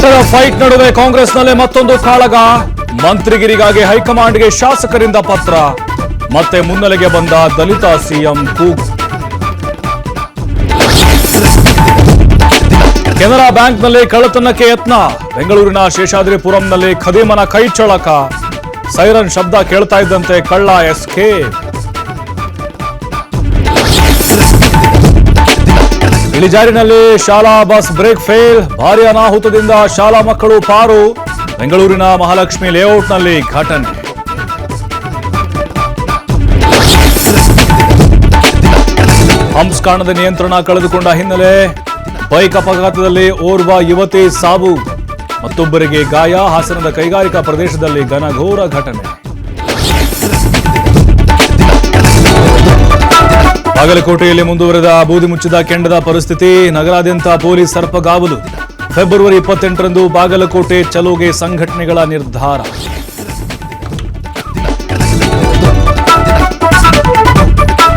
ಆಟದ ಫೈಟ್ ನಡುವೆ ಕಾಂಗ್ರೆಸ್ನಲ್ಲೇ ಮತ್ತೊಂದು ಕಾಳಗ. ಮಂತ್ರಿಗಿರಿಗಾಗಿ ಹೈಕಮಾಂಡ್ಗೆ ಶಾಸಕರಿಂದ ಪತ್ರ. ಮತ್ತೆ ಮುನ್ನೆಲೆಗೆ ಬಂದ ದಲಿತ ಸಿಎಂ ಕೂಗು. ಕೆನರಾ ಬ್ಯಾಂಕ್ನಲ್ಲಿ ಕಳ್ಳತನಕ್ಕೆ ಯತ್ನ. ಬೆಂಗಳೂರಿನ ಶೇಷಾದ್ರಿಪುರಂನಲ್ಲಿ ಖದೀಮನ ಕೈಚಳಕ. ಸೈರನ್ ಶಬ್ದ ಕೇಳ್ತಾ ಇದ್ದಂತೆ ಕಳ್ಳ ಎಸ್ಕೇಪ್. ಇಳಿಜಾರಿನಲ್ಲಿ ಶಾಲಾ ಬಸ್ ಬ್ರೇಕ್ ಫೇಲ್. ಭಾರೀ ಅನಾಹುತದಿಂದ ಶಾಲಾ ಮಕ್ಕಳು ಪಾರು. ಬೆಂಗಳೂರಿನ ಮಹಾಲಕ್ಷ್ಮಿ ಲೇಔಟ್ನಲ್ಲಿ ಘಟನೆ. ಹಂಪ್ಸ್ ಕಾಣದ ನಿಯಂತ್ರಣ ಕಳೆದುಕೊಂಡ ಹಿನ್ನೆಲೆ ಬೈಕ್ ಅಪಘಾತದಲ್ಲಿ ಓರ್ವ ಯುವತಿ ಸಾವು. ಮತ್ತೊಬ್ಬರಿಗೆ ಗಾಯ. ಹಾಸನದ ಕೈಗಾರಿಕಾ ಪ್ರದೇಶದಲ್ಲಿ ಘನಘೋರ ಘಟನೆ. ಬಾಗಲಕೋಟೆಯಲ್ಲಿ ಮುಂದುವರೆದ ಬೂದಿ ಮುಚ್ಚಿದ ಕೆಂಡದ ಪರಿಸ್ಥಿತಿ. ನಗರಾದ್ಯಂತ ಪೊಲೀಸ್ ಸರ್ಪಗಾವಲು. ಫೆಬ್ರವರಿ 28ರಂದು ಬಾಗಲಕೋಟೆ ಚಲೋಗೆ ಸಂಘಟನೆಗಳ ನಿರ್ಧಾರ.